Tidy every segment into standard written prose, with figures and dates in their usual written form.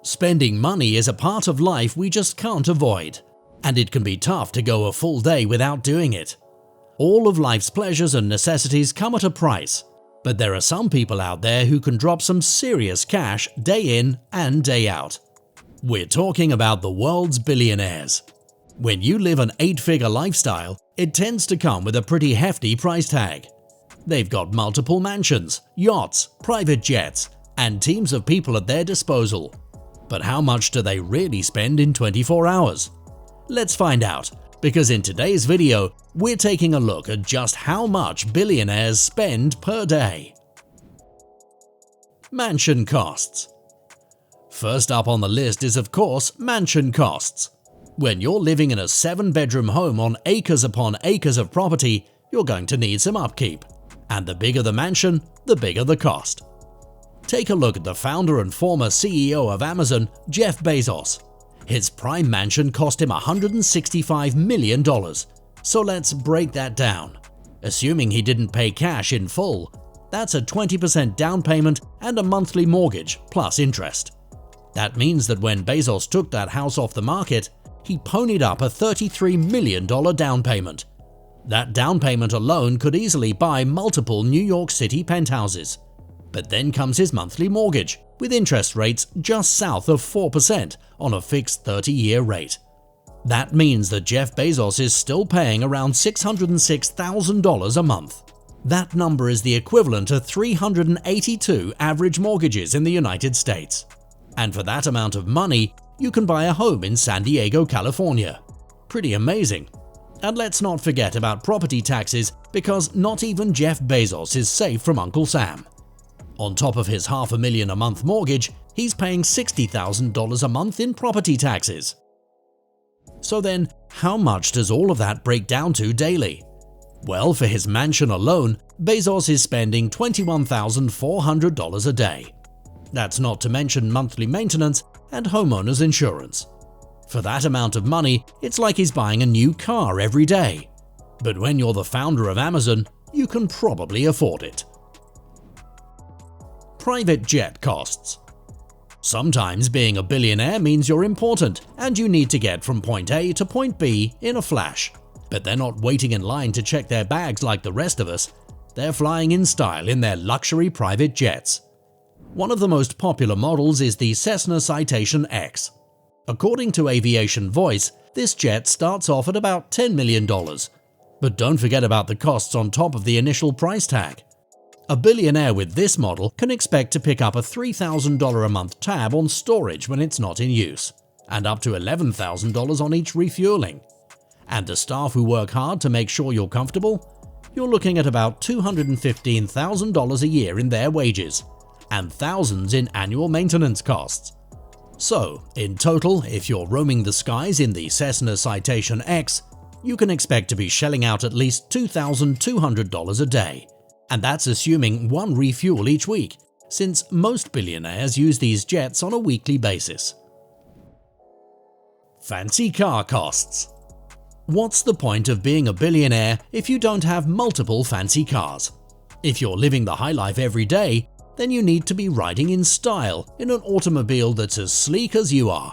Spending money is a part of life we just can't avoid, and it can be tough to go a full day without doing it. All of life's pleasures and necessities come at a price, but there are some people out there who can drop some serious cash day in and day out. We're talking about the world's billionaires. When you live an 8-figure lifestyle, it tends to come with a pretty hefty price tag. They've got multiple mansions, yachts, private jets, and teams of people at their disposal. But how much do they really spend in 24 hours? Let's find out, because in today's video, we're taking a look at just how much billionaires spend per day. Mansion costs. First up on the list is, of course, mansion costs. When you're living in a 7-bedroom home on acres upon acres of property, you're going to need some upkeep. And the bigger the mansion, the bigger the cost. Take a look at the founder and former CEO of Amazon, Jeff Bezos. His prime mansion cost him $165 million. So let's break that down. Assuming he didn't pay cash in full, that's a 20% down payment and a monthly mortgage plus interest. That means that when Bezos took that house off the market, he ponied up a $33 million down payment. That down payment alone could easily buy multiple New York City penthouses. But then comes his monthly mortgage, with interest rates just south of 4% on a fixed 30-year rate. That means that Jeff Bezos is still paying around $606,000 a month. That number is the equivalent to 382 average mortgages in the United States. And for that amount of money, you can buy a home in San Diego, California. Pretty amazing. And let's not forget about property taxes, because not even Jeff Bezos is safe from Uncle Sam. On top of his $500,000 a month mortgage, he's paying $60,000 a month in property taxes. So then, how much does all of that break down to daily? Well, for his mansion alone, Bezos is spending $21,400 a day. That's not to mention monthly maintenance and homeowners insurance. For that amount of money, it's like he's buying a new car every day. But when you're the founder of Amazon, you can probably afford it. Private jet costs. Sometimes being a billionaire means you're important and you need to get from point A to point B in a flash. But they're not waiting in line to check their bags like the rest of us. They're flying in style in their luxury private jets. One of the most popular models is the CESSNA Citation X. According to Aviation Voice, this jet starts off at about $10 million. But don't forget about the costs on top of the initial price tag. A billionaire with this model can expect to pick up a $3,000 a month tab on storage when it's not in use, and up to $11,000 on each refueling. And the staff who work hard to make sure you're comfortable, you're looking at about $215,000 a year in their wages, and thousands in annual maintenance costs. So, in total, if you're roaming the skies in the CESSNA Citation X, you can expect to be shelling out at least $2,200 a day. And that's assuming one refuel each week, since most billionaires use these jets on a weekly basis. Fancy car costs. What's the point of being a billionaire if you don't have multiple fancy cars? If you're living the high life every day, then you need to be riding in style in an automobile that's as sleek as you are.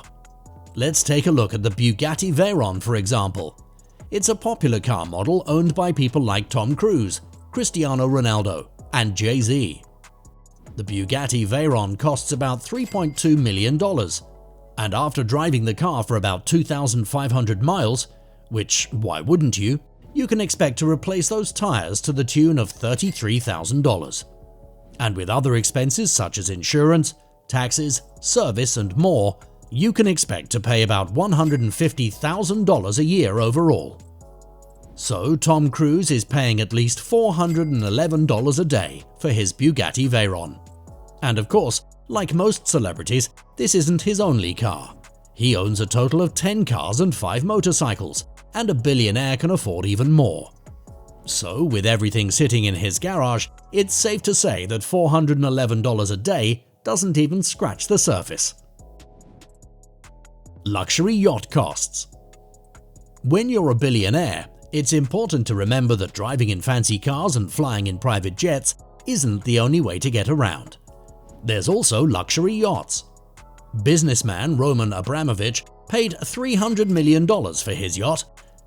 Let's take a look at the Bugatti Veyron, for example. It's a popular car model owned by people like Tom Cruise, Cristiano Ronaldo, and Jay-Z. The Bugatti Veyron costs about $3.2 million, and after driving the car for about 2,500 miles, which why wouldn't you, you can expect to replace those tires to the tune of $33,000. And with other expenses such as insurance, taxes, service, and more, you can expect to pay about $150,000 a year overall. So Tom Cruise is paying at least $411 a day for his Bugatti Veyron. And of course, like most celebrities, this isn't his only car. He owns a total of 10 cars and 5 motorcycles, and a billionaire can afford even more. So with everything sitting in his garage, it's safe to say that $411 a day doesn't even scratch the surface. Luxury yacht costs. When you're a billionaire, it's important to remember that driving in fancy cars and flying in private jets isn't the only way to get around. There's also luxury yachts. Businessman Roman Abramovich paid $300 million for his yacht,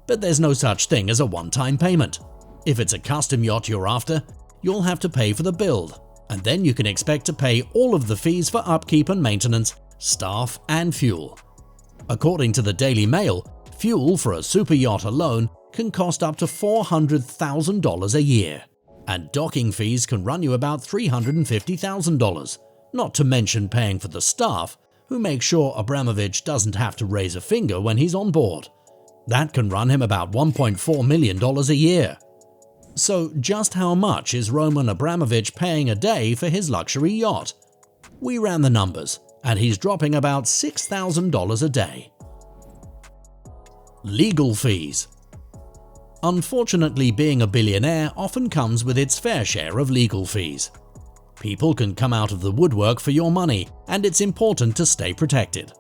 but there's no such thing as a one-time payment. If it's a custom yacht you're after, you'll have to pay for the build, and then you can expect to pay all of the fees for upkeep and maintenance, staff, and fuel. According to the Daily Mail, fuel for a super yacht alone can cost up to $400,000 a year, and docking fees can run you about $350,000, not to mention paying for the staff, who make sure Abramovich doesn't have to raise a finger when he's on board. That can run him about $1.4 million a year. So just how much is Roman Abramovich paying a day for his luxury yacht? We ran the numbers, and he's dropping about $6,000 a day. Legal fees. Unfortunately, being a billionaire often comes with its fair share of legal fees. People can come out of the woodwork for your money, and it's important to stay protected.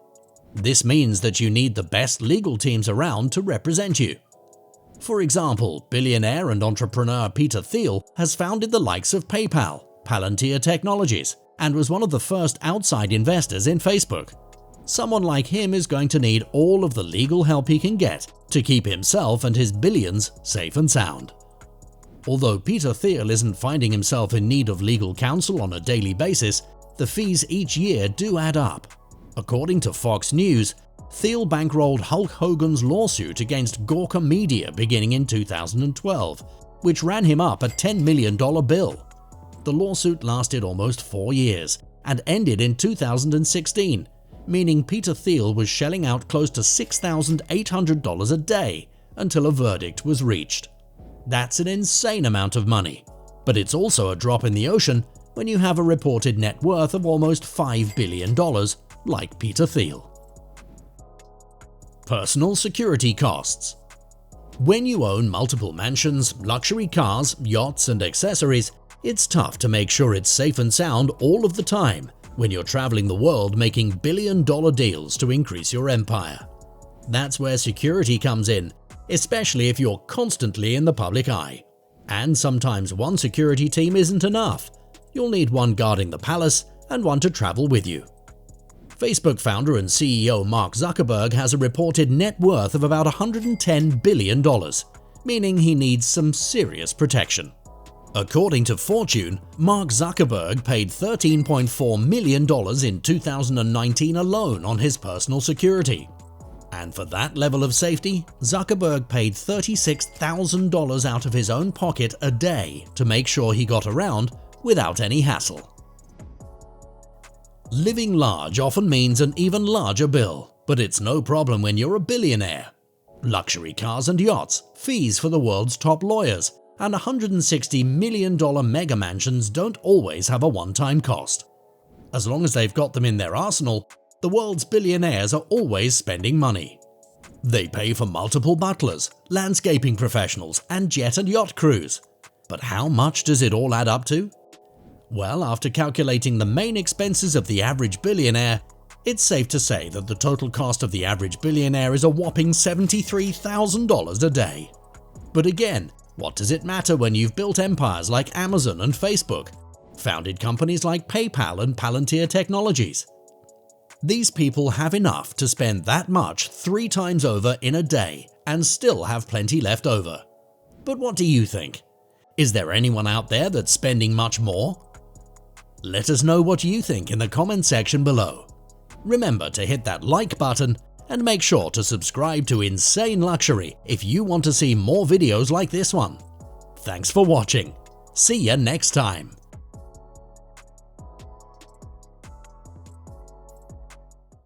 This means that you need the best legal teams around to represent you. For example, billionaire and entrepreneur Peter Thiel has founded the likes of PayPal, Palantir Technologies, and was one of the first outside investors in Facebook. Someone like him is going to need all of the legal help he can get to keep himself and his billions safe and sound. Although Peter Thiel isn't finding himself in need of legal counsel on a daily basis, the fees each year do add up. According to Fox News, Thiel bankrolled Hulk Hogan's lawsuit against Gawker Media beginning in 2012, which ran him up a $10 million bill. The lawsuit lasted almost 4 years and ended in 2016, meaning Peter Thiel was shelling out close to $6,800 a day until a verdict was reached. That's an insane amount of money, but it's also a drop in the ocean when you have a reported net worth of almost $5 billion, like Peter Thiel. Personal security costs. When you own multiple mansions, luxury cars, yachts, and accessories, it's tough to make sure it's safe and sound all of the time when you're traveling the world making billion-dollar deals to increase your empire. That's where security comes in, especially if you're constantly in the public eye. And sometimes one security team isn't enough. You'll need one guarding the palace and one to travel with you. Facebook founder and CEO Mark Zuckerberg has a reported net worth of about $110 billion, meaning he needs some serious protection. According to Fortune, Mark Zuckerberg paid $13.4 million in 2019 alone on his personal security. And for that level of safety, Zuckerberg paid $36,000 out of his own pocket a day to make sure he got around without any hassle. Living large often means an even larger bill, but it's no problem when you're a billionaire. Luxury cars and yachts, fees for the world's top lawyers, and $160 million mega mansions don't always have a one-time cost. As long as they've got them in their arsenal, the world's billionaires are always spending money. They pay for multiple butlers, landscaping professionals, and jet and yacht crews. But how much does it all add up to? Well, after calculating the main expenses of the average billionaire, it's safe to say that the total cost of the average billionaire is a whopping $73,000 a day. But again, what does it matter when you've built empires like Amazon and Facebook, founded companies like PayPal and Palantir Technologies? These people have enough to spend that much 3 times over in a day and still have plenty left over. But what do you think? Is there anyone out there that's spending much more? Let us know what you think in the comment section below. Remember to hit that like button and make sure to subscribe to Insane Luxury if you want to see more videos like this one. Thanks for watching. See ya next time.